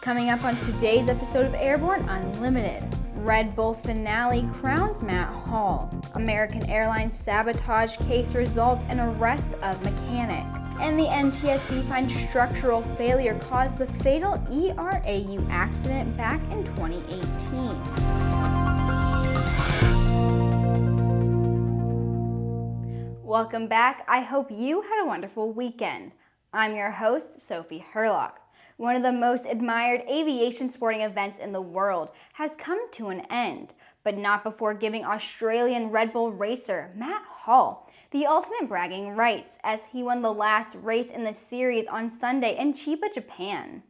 Coming up on today's episode of Airborne Unlimited, Red Bull finale crowns Nat'l. American Airlines sabotage case results in arrest of mechanic. And the NTSB finds structural failure caused the fatal ERAU accident back in 2018. Welcome back. I hope you had a wonderful weekend. I'm your host, Sophie Herlock. One of the most admired aviation sporting events in the world has come to an end, but not before giving Australian Red Bull Racer Nat'l the ultimate bragging rights as he won the last race in the series on Sunday in Chiba, Japan.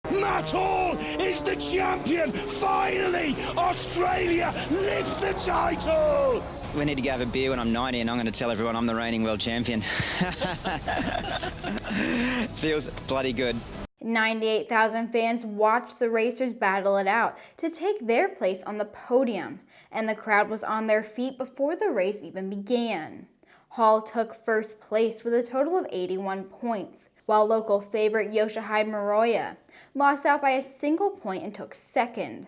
Nat'l is the champion! Finally! Australia lift the title! We need to go have a beer when I'm 90 and I'm going to tell everyone I'm the reigning world champion. Feels bloody good. 98,000 fans watched the racers battle it out to take their place on the podium, and the crowd was on their feet before the race even began. Hall took first place with a total of 81 points, while local favorite Yoshihide Moroya lost out by a single point and took second.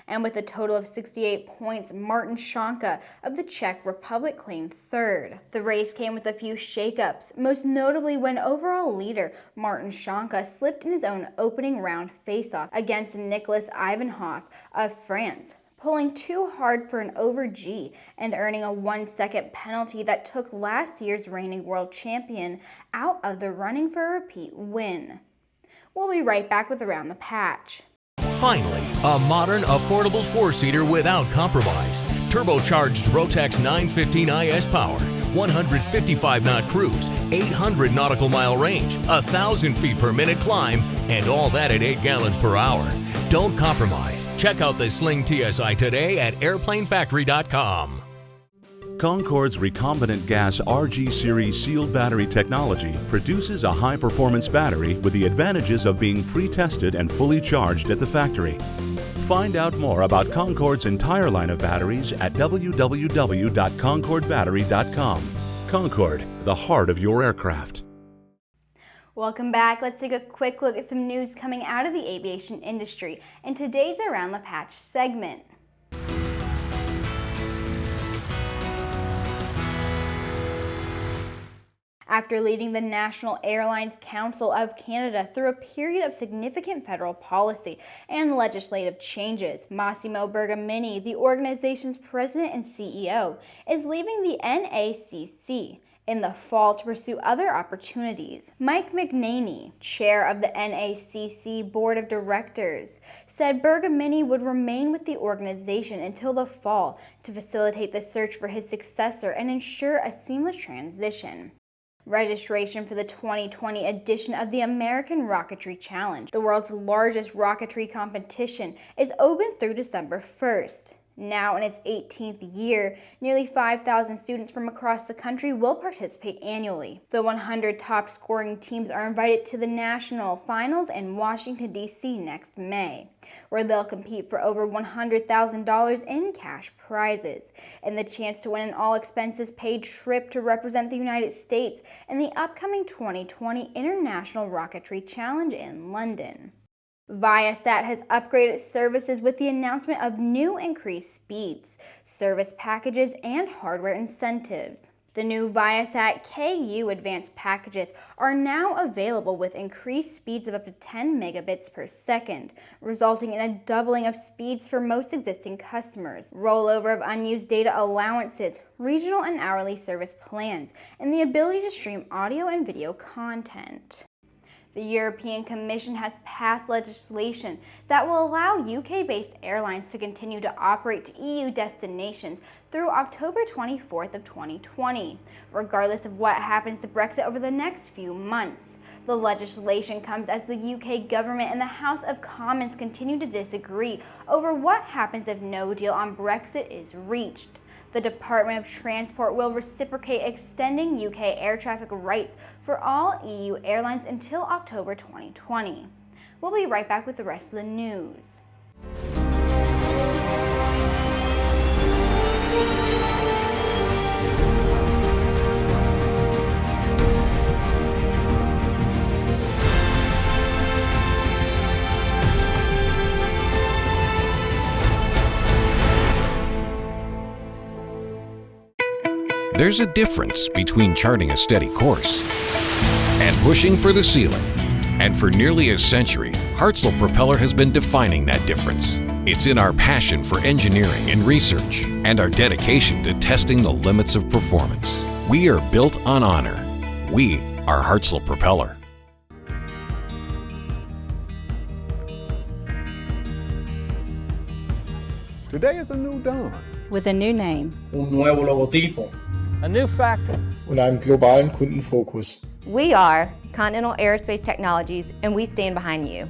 And with a total of 68 points, Martin Shonka of the Czech Republic claimed third. The race came with a few shakeups, most notably when overall leader Martin Shonka slipped in his own opening round face-off against Nicolas Ivanhoff of France, pulling too hard for an over G and earning a 1-second penalty that took last year's reigning world champion out of the running for a repeat win. We'll be right back with Around the Patch. Finally, a modern, affordable four-seater without compromise. Turbocharged Rotax 915 IS power, 155-knot cruise, 800 nautical mile range, 1,000 feet per minute climb, and all that at 8 gallons per hour. Don't compromise. Check out the Sling TSI today at airplanefactory.com. Concorde's recombinant gas RG series sealed battery technology produces a high-performance battery with the advantages of being pre-tested and fully charged at the factory. Find out more about Concorde's entire line of batteries at www.concordebattery.com. Concorde, the heart of your aircraft. Welcome back. Let's take a quick look at some news coming out of the aviation industry in today's Around the Patch segment. After leading the National Airlines Council of Canada through a period of significant federal policy and legislative changes, Massimo Bergamini, the organization's president and CEO, is leaving the NACC in the fall to pursue other opportunities. Mike McNaney, chair of the NACC Board of Directors, said Bergamini would remain with the organization until the fall to facilitate the search for his successor and ensure a seamless transition. Registration for the 2020 edition of the American Rocketry Challenge, the world's largest rocketry competition, is open through December 1st. Now in its 18th year, nearly 5,000 students from across the country will participate annually. The 100 top scoring teams are invited to the national finals in Washington, D.C. next May, where they'll compete for over $100,000 in cash prizes and the chance to win an all-expenses-paid trip to represent the United States in the upcoming 2020 International Rocketry Challenge in London. Viasat has upgraded services with the announcement of new increased speeds, service packages, and hardware incentives. The new Viasat KU advanced packages are now available with increased speeds of up to 10 megabits per second, resulting in a doubling of speeds for most existing customers, rollover of unused data allowances, regional and hourly service plans, and the ability to stream audio and video content. The European Commission has passed legislation that will allow UK-based airlines to continue to operate to EU destinations through October 24th of 2020, regardless of what happens to Brexit over the next few months. The legislation comes as the UK government and the House of Commons continue to disagree over what happens if no deal on Brexit is reached. The Department of Transport will reciprocate extending UK air traffic rights for all EU airlines until October 2020. We'll be right back with the rest of the news. There's a difference between charting a steady course and pushing for the ceiling. And for nearly a century, Hartzell Propeller has been defining that difference. It's in our passion for engineering and research and our dedication to testing the limits of performance. We are built on honor. We are Hartzell Propeller. Today is a new dawn. With a new name. nuevo logotipo. A new factory. Und einen globalen Kundenfokus. We are Continental Aerospace Technologies, and we stand behind you.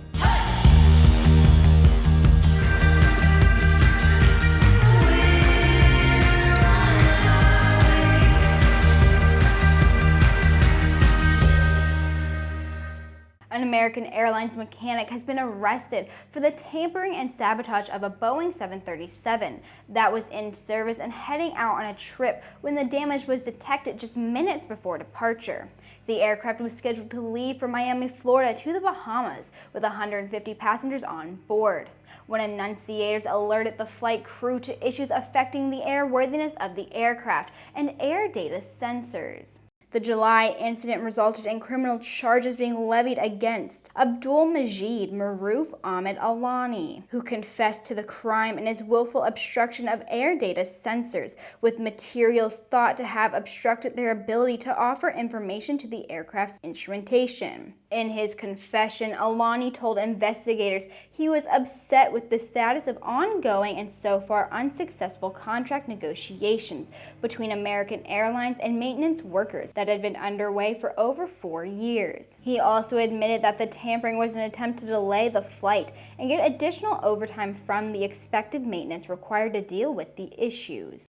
An American Airlines mechanic has been arrested for the tampering and sabotage of a Boeing 737 that was in service and heading out on a trip when the damage was detected just minutes before departure. The aircraft was scheduled to leave from Miami, Florida to the Bahamas with 150 passengers on board when annunciators alerted the flight crew to issues affecting the airworthiness of the aircraft and air data sensors. The July incident resulted in criminal charges being levied against Abdul Majid Maroof Ahmed Alani, who confessed to the crime in his willful obstruction of air data sensors with materials thought to have obstructed their ability to offer information to the aircraft's instrumentation. In his confession, Alani told investigators he was upset with the status of ongoing and so far unsuccessful contract negotiations between American Airlines and maintenance workers that had been underway for over 4 years. He also admitted that the tampering was an attempt to delay the flight and get additional overtime from the expected maintenance required to deal with the issues.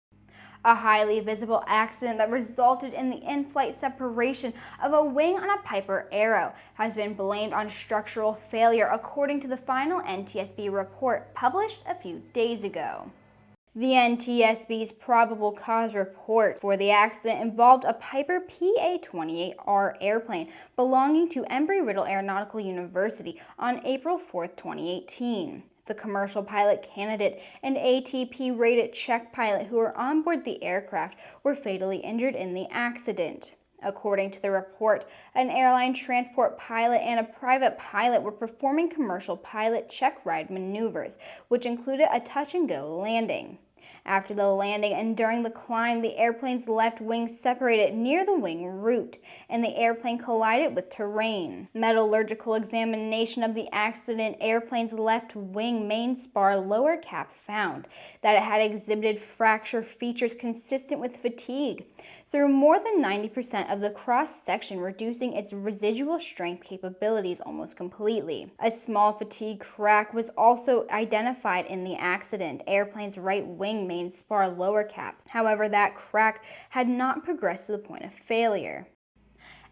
A highly visible accident that resulted in the in-flight separation of a wing on a Piper ERAU has been blamed on structural failure, according to the final NTSB report published a few days ago. The NTSB's probable cause report for the accident involved a Piper PA-28R airplane belonging to Embry Riddle Aeronautical University on April 4, 2018. The commercial pilot candidate and ATP-rated check pilot who were on board the aircraft were fatally injured in the accident. According to the report, an airline transport pilot and a private pilot were performing commercial pilot checkride maneuvers, which included a touch-and-go landing. After the landing and during the climb, the airplane's left wing separated near the wing root, and the airplane collided with terrain. Metallurgical examination of the accident airplane's left wing main spar lower cap found that it had exhibited fracture features consistent with fatigue through more than 90% of the cross-section, reducing its residual strength capabilities almost completely. A small fatigue crack was also identified in the accident airplane's right wing main spar lower cap. However, that crack had not progressed to the point of failure.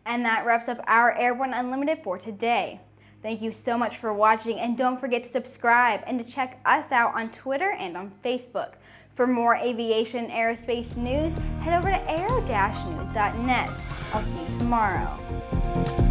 And that wraps up our Airborne Unlimited for today. Thank you so much for watching, and don't forget to subscribe and to check us out on Twitter and on Facebook. For more aviation and aerospace news, head over to aero-news.net. I'll see you tomorrow.